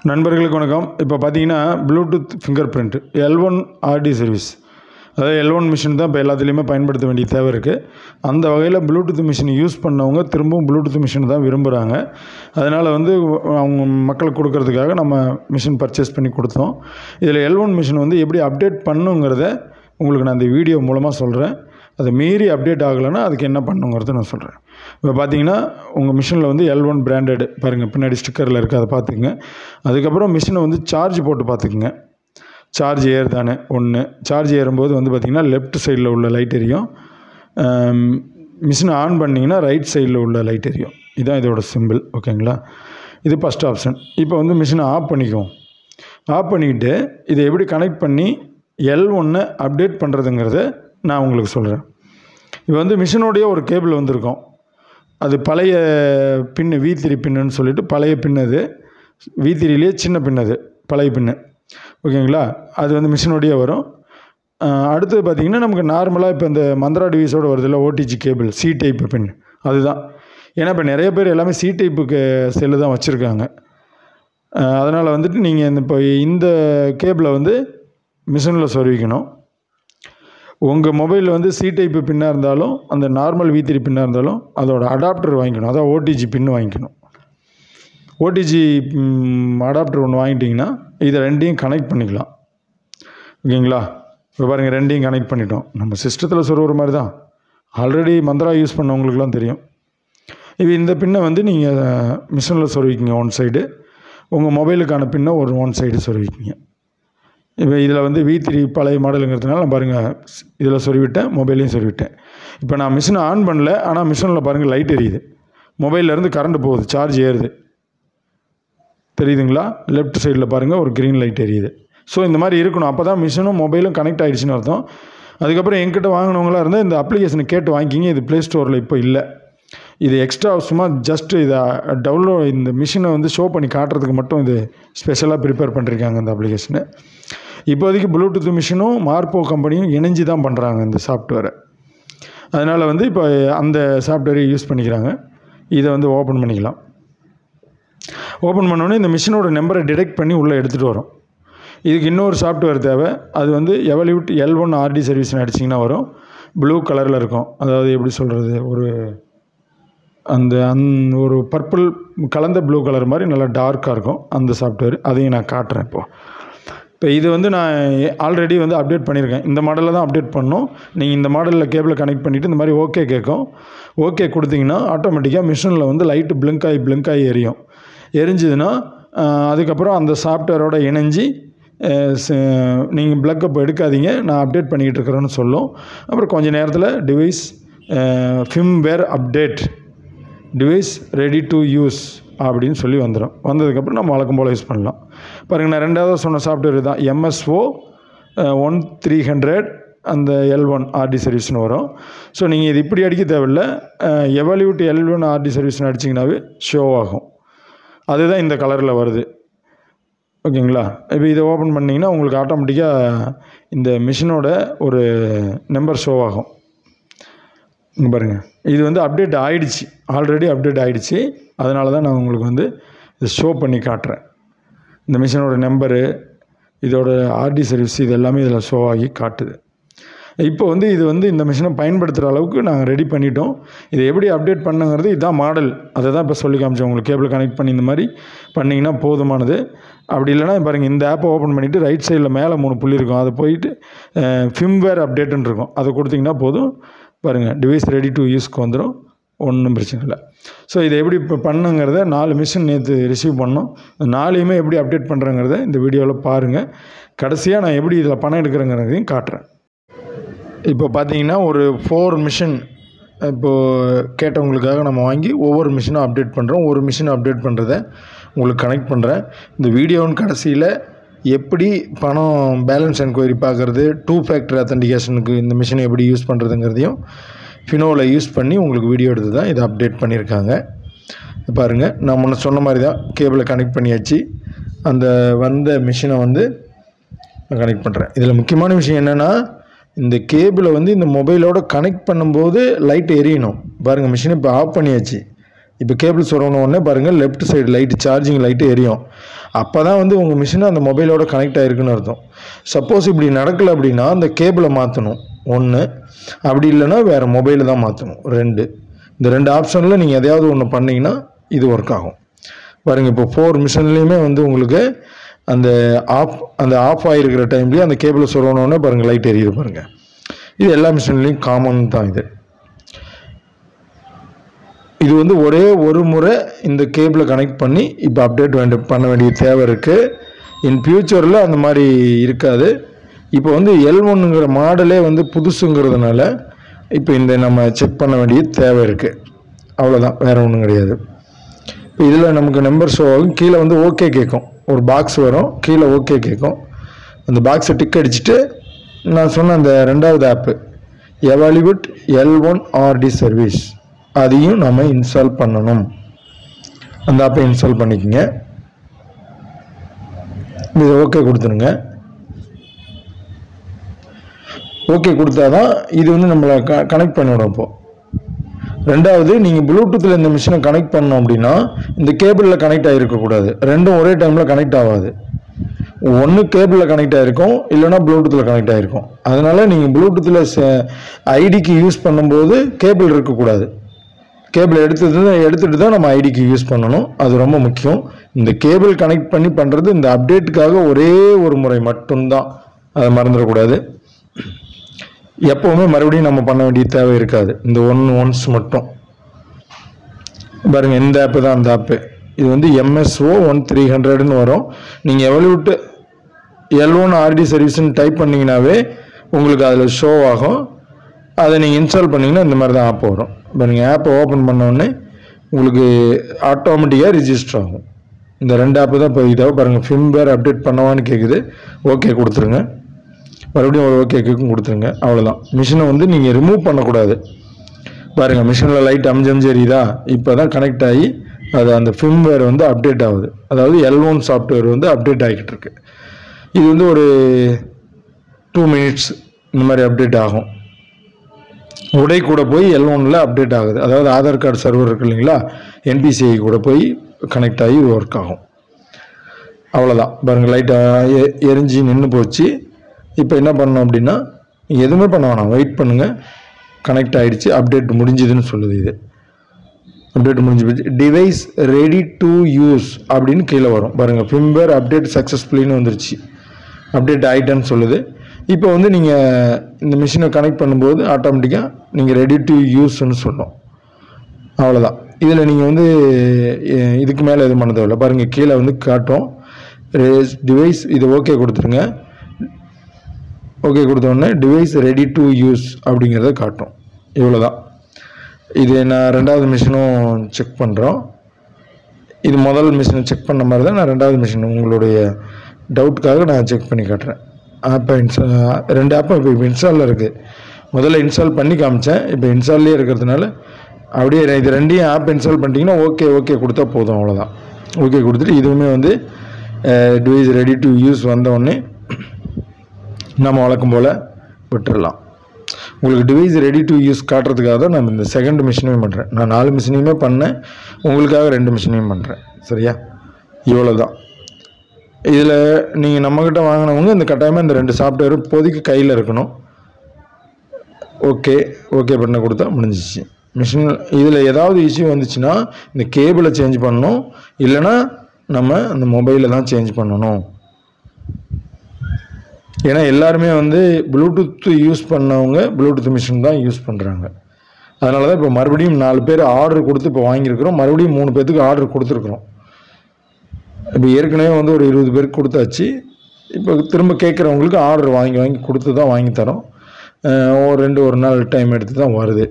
நண்பர்களுக்கு வணக்கம். இப்போ பார்த்தீங்கன்னா Bluetooth finger print L1 RD service, அதாவது L1 மிஷின் தான் இப்போ எல்லாத்துலேயுமே பயன்படுத்த வேண்டிய தேவை இருக்குது. அந்த வகையில் ப்ளூடூத் மிஷின் யூஸ் பண்ணவங்க திரும்பவும் ப்ளூடூத் மிஷின் தான் விரும்புகிறாங்க. அதனால் அவங்க மக்களுக்கு கொடுக்கறதுக்காக நம்ம மிஷின் பர்ச்சேஸ் பண்ணி கொடுத்தோம். இதில் L1 மிஷின் எப்படி அப்டேட் பண்ணுங்கிறத உங்களுக்கு நான் இந்த வீடியோ மூலமாக சொல்கிறேன். அதை மீறி அப்டேட் ஆகலைன்னா அதுக்கு என்ன பண்ணுங்கிறத நான் சொல்கிறேன். இப்போ பார்த்தீங்கன்னா உங்கள் மிஷினில் L1 பிராண்டட் பாருங்கள், பின்னாடி ஸ்டிக்கரில் இருக்குது, அதை பார்த்துக்குங்க. அதுக்கப்புறம் மிஷினை சார்ஜ் போட்டு பார்த்துக்குங்க. சார்ஜ் ஏறுதானே ஒன்று. சார்ஜ் ஏறும்போது பார்த்திங்கன்னா லெஃப்ட் சைடில் உள்ள லைட் எரியும். மிஷினை ஆன் பண்ணிங்கன்னா ரைட் சைடில் உள்ள லைட் எரியும். இதுதான் இதோட சிம்பிள். ஓகேங்களா? இது ஃபஸ்ட் ஆப்ஷன். இப்போ மிஷினை ஆஃப் பண்ணிக்குவோம். ஆஃப் பண்ணிக்கிட்டு இதை எப்படி கனெக்ட் பண்ணி L1 அப்டேட் பண்ணுறதுங்கிறத நான் உங்களுக்கு சொல்கிறேன். இப்போ மிஷினோடைய ஒரு கேபிள் வந்திருக்கும். அது பழைய பின்னு V3 பின்னுன்னு சொல்லிட்டு பழைய பின். அது V3லேயே சின்ன பின், அது பழைய பின்னு. ஓகேங்களா? அது மிஷினோடைய வரும். அடுத்தது பார்த்திங்கன்னா நமக்கு நார்மலாக இப்போ இந்த மந்த்ரா டிவைஸோடு வருதில்ல, OTG cable C type pin, அதுதான். ஏன்னா இப்போ நிறைய பேர் எல்லாமே C டைப்புக்கு செல்லு தான் வச்சுருக்காங்க. அதனால் நீங்கள் இப்போ இந்த கேபிளை மிஷினில் சொருவிக்கணும். உங்கள் மொபைலில் C டைப்பு பின்னாக இருந்தாலும் அந்த நார்மல் V3 பின்னாக இருந்தாலும் அதோட அடாப்டர் வாங்கிக்கணும். அதான் ஓடிஜி பின்னு வாங்கிக்கணும். ஓடிஜி அடாப்டர் ஒன்று வாங்கிட்டிங்கன்னா இதை ரெண்டையும் கனெக்ட் பண்ணிக்கலாம். ஓகேங்களா? இப்போ பாருங்கள், ரெண்டையும் கனெக்ட் பண்ணிட்டோம். நம்ம சிஸ்டத்தில் சொல்கிற மாதிரி தான். ஆல்ரெடி மந்த்ரா யூஸ் பண்ணவங்களுக்குலாம் தெரியும். இப்போ இந்த பின்னை நீங்கள் மிஷினில் சொருவிக்கிங்க ஒன் சைடு, உங்கள் மொபைலுக்கான பின்னை ஒன் சைடு சொருவிக்கிங்க. இப்போ இதில் V3 பழைய மாடலுங்கிறதுனால நான் பாருங்கள் இதில் சொருவிட்டேன், மொபைலையும் சொருவிட்டேன். இப்போ நான் மிஷினை ஆன் பண்ணல, ஆனால் மிஷினில் பாருங்கள் லைட் எரியுது. மொபைல்லேருந்து கரண்ட் போகுது, சார்ஜ் ஏறுது. தெரியுதுங்களா? லெஃப்ட் சைடில் பாருங்கள் ஒரு க்ரீன் லைட் எரியுது. ஸோ இந்த மாதிரி இருக்கணும். அப்போ தான் மிஷினும் மொபைலும் கனெக்ட் ஆகிடுச்சின்னு அர்த்தம். அதுக்கப்புறம் என்கிட்ட வாங்கினவங்களாக இருந்தால் இந்த அப்ளிகேஷனை கேட்டு வாங்கிக்கிங்க. இது ப்ளே ஸ்டோரில் இப்போ இல்லை. இது எக்ஸ்ட்ரா சும்மா ஜஸ்ட்டு இதை டவுன்லோட், இந்த மிஷினை ஷோ பண்ணி காட்டுறதுக்கு மட்டும் இது ஸ்பெஷலாக ப்ரிப்பேர் பண்ணியிருக்காங்க இந்த அப்ளிகேஷனை. இப்போதைக்கு ப்ளூடூத் மிஷினும் மார்போ கம்பெனியும் இணைஞ்சு தான் பண்ணுறாங்க இந்த சாஃப்ட்வேரை. அதனால் இப்போ அந்த சாஃப்ட்வேரை யூஸ் பண்ணிக்கிறாங்க. இதை ஓப்பன் பண்ணிக்கலாம். ஓப்பன் பண்ணோன்னே இந்த மிஷினோட நம்பரை டிடெக்ட் பண்ணி உள்ளே எடுத்துகிட்டு வரும். இதுக்கு இன்னொரு சாஃப்ட்வேர் தேவை. அது எவல்யூட் L1 RD சர்வீஸ்னு அடிச்சிங்கன்னா வரும். ப்ளூ கலரில் இருக்கும். அதாவது எப்படி சொல்கிறது, ஒரு பர்பிள் கலந்த ப்ளூ கலர் மாதிரி நல்லா டார்க்காக இருக்கும் அந்த சாஃப்ட்வேர். அதையும் நான் காட்டுறேன். இப்போ இது நான் ஆல்ரெடி அப்டேட் பண்ணியிருக்கேன். இந்த மாடலில் தான் அப்டேட் பண்ணோம். நீங்கள் இந்த மாடலில் கேபிளை கனெக்ட் பண்ணிவிட்டு இந்த மாதிரி ஓகே கேட்கும். ஓகே கொடுத்தீங்கன்னா ஆட்டோமேட்டிக்காக மிஷினில் லைட்டு பிளிங்க் ஆகி எரியும். எரிஞ்சுதுன்னா அதுக்கப்புறம் அந்த சாஃப்ட்வேரோட இணைஞ்சி நீங்கள் ப்ளக்கப் எடுக்காதீங்க, நான் அப்டேட் பண்ணிக்கிட்டு இருக்கிறேன்னு சொல்லும். அப்புறம் கொஞ்சம் நேரத்தில் device firmware update, device ready to use அப்படின்னு சொல்லி வந்துடும். வந்ததுக்கப்புறம் நம்ம வழக்கம் போல் யூஸ் பண்ணலாம். பாருங்கள், நான் ரெண்டாவது சொன்ன சாஃப்ட்வேர் தான் MSO 1300 அந்த L1 RD சர்வீஸ்னு வரும். ஸோ நீங்கள் இது இப்படி அடிக்க தேவையில்லை. எவல்யூட் L1 RD சர்வீஸ்னு அடிச்சிங்கனாவே ஷோ ஆகும். அதுதான் இந்த கலரில் வருது. ஓகேங்களா? இப்போ இதை ஓப்பன் பண்ணிங்கன்னா உங்களுக்கு ஆட்டோமேட்டிக்காக இந்த மிஷினோட ஒரு நம்பர் ஷோ ஆகும். இங்கே பாருங்கள், இது அப்டேட் ஆகிடுச்சு, ஆல்ரெடி அப்டேட் ஆகிடுச்சு. அதனால தான் நான் உங்களுக்கு இதை ஷோ பண்ணி காட்டுறேன். இந்த மிஷினோட நம்பரு, இதோட RD சர்வீஸ், இது எல்லாமே இதில் ஷோ ஆகி காட்டுது. இப்போ இது இந்த மிஷினை பயன்படுத்துகிற அளவுக்கு நாங்கள் ரெடி பண்ணிட்டோம். இதை எப்படி அப்டேட் பண்ணுங்கிறது இதுதான் மாடல். அதை தான் இப்போ சொல்லி காமிச்சோம். உங்களுக்கு கேபிள் கனெக்ட் பண்ணி இந்த மாதிரி பண்ணிங்கன்னா போதுமானது. அப்படி இல்லைனா பாருங்கள், இந்த ஆப்பை ஓப்பன் பண்ணிவிட்டு ரைட் சைடில் மேலே 3 புள்ளி இருக்கும், அதை போயிட்டு ஃபிம்வேர் அப்டேட்டுன்னு இருக்கும், அதை கொடுத்திங்கன்னா போதும். பாருங்கள், டிவைஸ் ரெடி டு யூஸ்க்கு வந்துடும். ஒன்றும் பிரச்சனை இல்லை. ஸோ இதை எப்படி இப்போ பண்ணுங்கிறத 4 மிஷின் நேற்று ரிசீவ் பண்ணோம். 4யுமே எப்படி அப்டேட் பண்ணுறேங்கிறத இந்த வீடியோவில் பாருங்கள். கடைசியாக நான் எப்படி இதில் பணம் எடுக்கிறேங்கிறதையும் காட்டுறேன். இப்போ பார்த்தீங்கன்னா ஒரு 4 மிஷின் இப்போது கேட்டவங்களுக்காக நம்ம வாங்கி ஒவ்வொரு மிஷினும் அப்டேட் பண்ணுறோம். ஒரு மிஷின் அப்டேட் பண்ணுறதை உங்களுக்கு கனெக்ட் பண்ணுறேன். இந்த வீடியோவின் கடைசியில் எப்படி பணம் பேலன்ஸ் என்கொயரி பார்க்குறது, 2 ஃபேக்டர் அத்தன்டிகேஷனுக்கு இந்த மிஷினை எப்படி யூஸ் பண்ணுறதுங்கிறதையும் ஃபினோவில் யூஸ் பண்ணி உங்களுக்கு வீடியோ எடுத்து தான் இதை அப்டேட் பண்ணியிருக்காங்க. பாருங்கள், நான் முன்ன சொன்ன மாதிரி தான் கேபிளை கனெக்ட் பண்ணியாச்சு. அந்த வந்த மிஷினை கனெக்ட் பண்ணுறேன். இதில் முக்கியமான விஷயம் என்னென்னா, இந்த கேபிளை இந்த மொபைலோட கனெக்ட் பண்ணும்போது லைட் எரியணும். பாருங்கள், மிஷினை இப்போ ஆஃப் பண்ணியாச்சு. இப்போ கேபிள் சொருகின உடனே பாருங்கள் left side light charging light எரியும். அப்போ தான் வந்து உங்கள் மிஷின் அந்த மொபைலோட கனெக்ட் ஆகிருக்குன்னு அர்த்தம். சப்போஸ் இப்படி நடக்கலை அப்படின்னா அந்த கேபிளை மாற்றணும் ஒன்று, அப்படி இல்லைன்னா வேறு மொபைலை தான் மாற்றணும் 2. இந்த 2 ஆப்ஷனில் நீங்கள் எதையாவது ஒன்று பண்ணிங்கன்னா இது ஒர்க் ஆகும். பாருங்கள் இப்போ 4 மிஷின்லேயுமே வந்து உங்களுக்கு அந்த ஆஃப் ஆகிருக்கிற டைம்லேயே அந்த கேபிளை சொருகினோடனே பாருங்கள் லைட் எரியுது பாருங்கள். இது எல்லா மிஷின்லேயும் காமன் தான். இது வந்து ஒரே ஒரு முறை இந்த கேபிளை கனெக்ட் பண்ணி இப்போ அப்டேட் பண்ண வேண்டிய தேவை இருக்குது. இன் ஃபியூச்சரில் அந்த மாதிரி இருக்காது. இப்போ வந்து L1ங்கிற மாடலே வந்து புதுசுங்கிறதுனால இப்போ இந்த நம்ம செக் பண்ண வேண்டிய தேவை இருக்குது. அவ்வளோதான், வேறு ஒன்றும் கிடையாது. இப்போ இதில் நமக்கு நம்பர் ஷோ ஆகும். கீழே வந்து ஓகே கேட்கும், ஒரு பாக்ஸ் வரும், கீழே ஓகே கேட்கும். அந்த பாக்ஸை டிக் அடிச்சுட்டு நான் சொன்ன அந்த 2வது ஆப்பு எவாலுவேட் L1 RD சர்வீஸ் அதையும் நம்ம இன்ஸ்டால் பண்ணணும். அந்த ஆப்பை இன்ஸ்டால் பண்ணிக்கோங்க. இது ஓகே கொடுத்துருங்க. ஓகே கொடுத்தா தான் இது வந்து நம்மளை கனெக்ட் பண்ணிவிடும். இப்போது 2வது நீங்கள் ப்ளூடூத்தில் இந்த மிஷினை கனெக்ட் பண்ணோம் அப்படின்னா இந்த கேபிளில் கனெக்ட் ஆகிருக்கக்கூடாது. 2ம் ஒரே டைமில் கனெக்ட் ஆகாது. ஒன்று கேபிளில் கனெக்ட் ஆகிருக்கும், இல்லைனா ப்ளூடூத்தில் கனெக்ட் ஆகிருக்கும். அதனால் நீங்கள் ப்ளூடூத்தில் ஐடிக்கு யூஸ் பண்ணும்போது கேபிள் இருக்கக்கூடாது. கேபிள் எடுத்துகிட்டு தான் நம்ம ஐடிக்கு யூஸ் பண்ணணும். அது ரொம்ப முக்கியம். இந்த கேபிள் கனெக்ட் பண்ணி பண்ணுறது இந்த அப்டேட்டுக்காக ஒரே ஒரு முறை மட்டும்தான், அதை மறந்துடக்கூடாது. எப்போவுமே மறுபடியும் நம்ம பண்ண வேண்டிய தேவை இருக்காது. இந்த ஒன்ஸ் மட்டும் பாருங்கள். இந்த ஆப்பு தான் அந்த ஆப்பு. இது வந்து MSO 1300ன்னு வரும். நீங்கள் எவல்யூட் L1 RD சர்வீஸ்ன்னு டைப் பண்ணிங்கனாவே உங்களுக்கு அதில் ஷோ ஆகும். அதை நீங்கள் இன்ஸ்டால் பண்ணிங்கன்னா இந்த மாதிரி தான் ஆப் வரும். இப்போ நீங்கள் ஆப்பை ஓப்பன் பண்ணோடனே உங்களுக்கு ஆட்டோமேட்டிக்காக ரிஜிஸ்டர் ஆகும். இந்த 2 ஆப்பு தான் இப்போ இதாக பாருங்கள். ஃபிம்வேர் அப்டேட் பண்ணவான்னு கேட்குது, ஓகே கொடுத்துருங்க. மறுபடியும் ஒரு ஓகே கேக்கும் கொடுத்துருங்க. அவ்வளோதான். மிஷினை வந்து நீங்கள் ரிமூவ் பண்ணக்கூடாது. பாருங்கள் மிஷினில் லைட் அமிஞ்சு எரியுதா? இப்போ தான் கனெக்ட் ஆகி அது அந்த ஃபிம்வேர் வந்து அப்டேட் ஆகுது. அதாவது L1 சாஃப்ட்வேர் வந்து அப்டேட் ஆகிக்கிட்டு இருக்கு. இது வந்து ஒரு 2 மினிட்ஸ் இந்த மாதிரி அப்டேட் ஆகும். உடை கூட போய் L1ல் அப்டேட் ஆகுது. அதாவது ஆதார் கார்டு சர்வர் இருக்கு இல்லைங்களா, NPCI கூட போய் கனெக்ட் ஆகி ஒர்க் ஆகும். அவ்வளோதான். பாருங்கள் லைட் எரிஞ்சு நின்று போச்சு. இப்போ என்ன பண்ணணும் அப்படின்னா எதுவுமே பண்ண வேணாம், வெயிட் பண்ணுங்கள். கனெக்ட் ஆகிடுச்சு, அப்டேட் முடிஞ்சுதுன்னு சொல்லுது. இது அப்டேட் முடிஞ்சு போச்சு. டிவைஸ் ரெடி டு யூஸ் அப்படின்னு கீழே வரும் பாருங்கள். ஃபிம்வேர் அப்டேட் சக்ஸஸ்ஃபுல்லின்னு வந்துருச்சு, அப்டேட் ஆகிட்டேன்னு சொல்லுது. இப்போ வந்து நீங்கள் இந்த மிஷினை கனெக்ட் பண்ணும்போது ஆட்டோமேட்டிக்காக நீங்கள் ரெடி டு யூஸ்ன்னு சொல்லும். அவ்வளோதான். இதில் நீங்கள் வந்து இதுக்கு மேலே எதுவும் பண்ண தேவையில்லை. பாருங்கள் கீழே வந்து காட்டும் டிவைஸ். இது ஓகே கொடுத்துருங்க. ஓகே கொடுத்தோடனே டிவைஸ் ரெடி டு யூஸ் அப்படிங்கிறத காட்டும். இவ்வளோ தான். இது நான் 2வது மிஷினும் செக் பண்ணுறோம். இது முதல் மிஷினை செக் பண்ண மாதிரி தான் நான் 2வது மிஷின் உங்களுடைய டவுட்டுக்காக நான் செக் பண்ணி காட்டுறேன். ஆப்பை 2 ஆப்பும் இப்போ இன்ஸ்டாலில் இருக்குது. முதல்ல இன்ஸ்டால் பண்ணி காமிச்சேன். இப்போ இன்ஸ்டால்லே இருக்கிறதுனால அப்படியே இது 2யும் ஆப் இன்ஸ்டால் பண்ணிட்டீங்கன்னா ஓகே கொடுத்தா போதும். அவ்வளோதான். ஓகே கொடுத்துட்டு இதுவுமே வந்து டிவைஸ் ரெடி டு யூஸ் வந்தோடனே நம்ம வழக்கம் போல் விட்டுடலாம். உங்களுக்கு டிவைஸ் ரெடி டு யூஸ் காட்டுறதுக்காக தான் நான் இந்த 2nd மிஷினையும் பண்ணுறேன். நான் 4 மிஷினையுமே பண்ணேன், உங்களுக்காக 2 மிஷினையும் பண்ணுறேன். சரியா? இவ்வளோ தான். இதில் நீங்கள் நம்மக்கிட்ட வாங்கினவங்க இந்த கட்டாயமாக இந்த 2 சாஃப்ட்வேரும் இப்போதைக்கு கையில் இருக்கணும். ஓகே பண்ண கொடுத்தா முடிஞ்சிச்சு. மிஷின் இதில் ஏதாவது இஷ்யூ வந்துச்சுன்னா இந்த கேபிளை சேஞ்ச் பண்ணணும், இல்லைன்னா நம்ம அந்த மொபைலை தான் சேஞ்ச் பண்ணணும். ஏன்னா எல்லாருமே வந்து ப்ளூடூத் யூஸ் பண்ணவங்க ப்ளூடூத் மிஷின் தான் யூஸ் பண்ணுறாங்க. அதனால தான் இப்போ மறுபடியும் 4 பேர் ஆர்டர் கொடுத்து இப்போ வாங்கியிருக்கிறோம். மறுபடியும் 3 பேர்த்துக்கு ஆர்டர் கொடுத்துருக்குறோம். இப்போ ஏற்கனவே வந்து ஒரு 20 பேருக்கு கொடுத்தாச்சு. இப்போ திரும்ப கேட்குறவங்களுக்கு ஆர்டர் வாங்கி கொடுத்து தான் வாங்கி தரோம். ஒரு நாள் டைம் எடுத்து தான் வருது.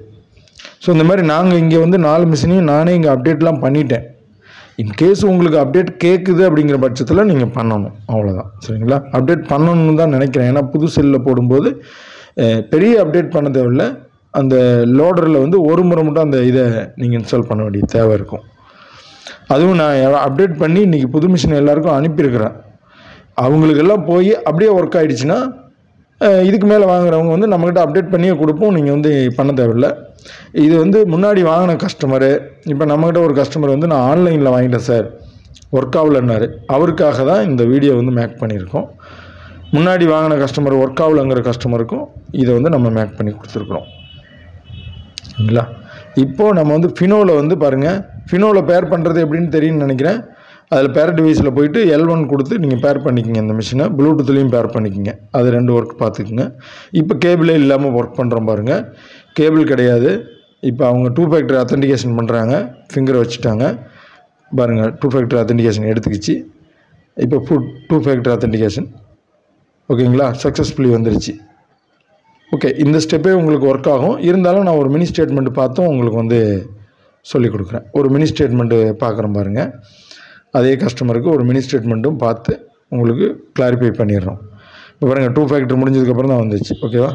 ஸோ இந்த மாதிரி நாங்கள் இங்கே வந்து 4 மிஷினையும் நானே இங்கே அப்டேட்லாம் பண்ணிட்டேன். இன்கேஸ் உங்களுக்கு அப்டேட் கேட்குது அப்படிங்கிற பட்சத்தில் நீங்கள் பண்ணணும். அவ்வளோதான். சரிங்களா? அப்டேட் பண்ணணும்னு தான் நினைக்கிறேன். ஏன்னா புது செல்லில் போடும்போது பெரிய அப்டேட் பண்ண தேவையில்லை. அந்த லோடரில் வந்து ஒரு முறை மட்டும் அந்த இதை நீங்கள் இன்ஸ்டால் பண்ண வேண்டிய தேவை இருக்கும். அதுவும் நான் அப்டேட் பண்ணி இன்றைக்கி புது மிஷின் எல்லாருக்கும் அனுப்பியிருக்கிறேன். அவங்களுக்கெல்லாம் போய் அப்படியே ஒர்க் ஆகிடுச்சுன்னா இதுக்கு மேலே வாங்குறவங்க வந்து நம்மக்கிட்ட அப்டேட் பண்ணியே கொடுப்போம். நீங்கள் வந்து பண்ண தேவையில்லை. இது வந்து முன்னாடி வாங்கின கஸ்டமரு, இப்போ நம்மகிட்ட ஒரு கஸ்டமர் வந்து நான் ஆன்லைனில் வாங்கிட்டேன் சார், ஒர்க் ஆகலைன்னாரு. அவருக்காக தான் இந்த வீடியோ வந்து மேக் பண்ணியிருக்கோம். முன்னாடி வாங்கின கஸ்டமர் ஒர்க் ஆகலைங்கிற கஸ்டமருக்கும் இதை வந்து நம்ம மேக் பண்ணி கொடுத்துருக்குறோம். சரிங்களா? இப்போது நம்ம வந்து ஃபினோவில் வந்து பாருங்கள், ஃபினோவில் பேர் பண்ணுறது எப்படின்னு தெரியும்னு நினைக்கிறேன். அதில் பேர் டிவைஸில் போய்ட்டு L1 கொடுத்து நீங்கள் பேர் பண்ணிக்கிங்க. இந்த மிஷினை ப்ளூடூத்லேயும் பேர் பண்ணிக்கிங்க. அது 2 ஒர்க் பார்த்துக்குங்க. இப்போ கேபிளே இல்லாமல் ஒர்க் பண்ணுறோம் பாருங்கள். கேபிள் கிடையாது. இப்போ அவங்க 2 ஃபேக்டர் அத்தென்டிகேஷன் பண்ணுறாங்க. ஃபிங்கரை வச்சுட்டாங்க பாருங்கள். 2 ஃபேக்டர் அத்தென்டிகேஷன் எடுத்துக்கிச்சு. இப்போ 2 ஃபேக்டர் அத்தென்டிகேஷன் ஓகேங்களா, சக்ஸஸ்ஃபுல்லி வந்துருச்சு. ஓகே, இந்த ஸ்டெப்பே உங்களுக்கு ஒர்க் ஆகும். இருந்தாலும் நான் ஒரு மினி ஸ்டேட்மெண்ட் பார்த்தும் உங்களுக்கு வந்து சொல்லிக் கொடுக்குறேன். ஒரு மினி ஸ்டேட்மெண்ட்டு பார்க்குறேன் பாருங்கள். அதே கஸ்டமருக்கு ஒரு மினி ஸ்டேட்மெண்ட்டும் பார்த்து உங்களுக்கு கிளாரிஃபை பண்ணிடுறோம். இப்போ பாருங்கள், 2 ஃபேக்டர் முடிஞ்சதுக்கப்புறம் தான் வந்துச்சு. ஓகேவா,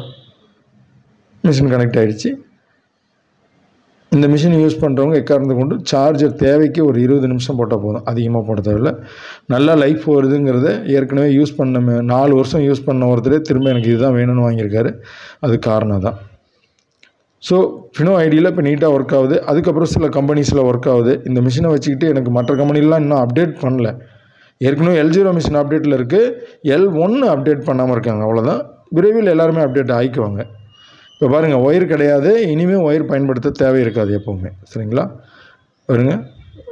மிஷின் கனெக்ட் ஆகிடுச்சு. இந்த மிஷின் யூஸ் பண்ணுறவங்க எக்காரணத்தை கொண்டு சார்ஜர் தேவைக்கு ஒரு 20 நிமிஷம் போட்டால் போதும், அதிகமாக போட தேவையில்லை. நல்லா லைஃப் வருதுங்கிறத ஏற்கனவே யூஸ் பண்ண 4 வருஷம் யூஸ் பண்ண ஒருத்தரே திரும்ப எனக்கு இதுதான் வேணும்னு வாங்கியிருக்காரு. அது காரணம் தான். ஸோ ஃபினோ ஐடியில் இப்போ நீட்டாக ஒர்க் ஆகுது. அதுக்கப்புறம் சில கம்பெனிஸில் ஒர்க் ஆகுது. இந்த மிஷினை வச்சுக்கிட்டு எனக்கு மற்ற கம்பெனிலாம் இன்னும் அப்டேட் பண்ணல. ஏற்கனவே L0 மிஷின் அப்டேட்டில் இருக்குது, L1 அப்டேட் பண்ணாமல் இருக்காங்க. அவ்வளோதான். விரைவில் எல்லாருமே அப்டேட் ஆகிக்குவாங்க. இப்போ பாருங்கள், ஒயர் கிடையாது. இனிமேல் ஒயர் பயன்படுத்த தேவை இருக்காது எப்போவுமே. சரிங்களா? பாருங்க,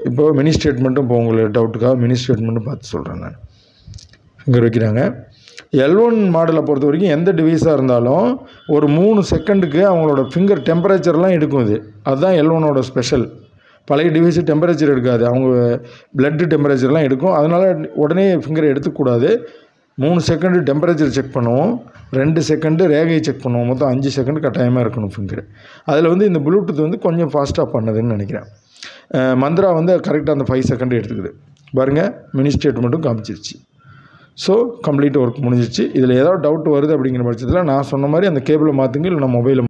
இப்போ மினி ஸ்டேட்மெண்ட்டும் இப்போ உங்களுக்கு டவுட்டுக்காக மினி ஸ்டேட்மெண்ட்டும் பார்த்து சொல்கிறேன் நான். ஃபிங்கர் வைக்கிறாங்க. L1 மாடலை பொறுத்த வரைக்கும் எந்த டிவைஸாக இருந்தாலும் ஒரு 3 செகண்டுக்கு அவங்களோட ஃபிங்கர் டெம்பரேச்சர்லாம் எடுக்கும். அதுதான் L1ஓட ஸ்பெஷல். பழைய டிவைஸு டெம்பரேச்சர் எடுக்காது, அவங்க பிளட்டு டெம்பரேச்சர்லாம் எடுக்கும். அதனால் உடனே ஃபிங்கரை எடுத்துக்கூடாது. 3 செகண்டு டெம்பரேச்சர் செக் பண்ணுவோம், 2 செகண்டு ரேகையை செக் பண்ணுவோம். மொத்தம் 5 செகண்டு கட்டாயமாக இருக்கணும் ஃபிங்கர். அதில் வந்து இந்த ப்ளூடூத் வந்து கொஞ்சம் ஃபாஸ்ட்டாக பண்ணுதுன்னு நினைக்கிறேன். மந்த்ரா வந்து கரெக்டாக அந்த 5 செகண்டு எடுத்துக்குது. பாருங்கள், மினி ஸ்டேட்மெண்ட்டும் காமிச்சிருச்சு. ஸோ கம்ப்ளீட் ஒர்க் முடிஞ்சிச்சு. இதில் ஏதாவது டவுட் வருது அப்படிங்கிற பட்சத்தில் நான் சொன்ன மாதிரி அந்த கேபிளை மாற்றுங்க, இல்லைனா மொபைலை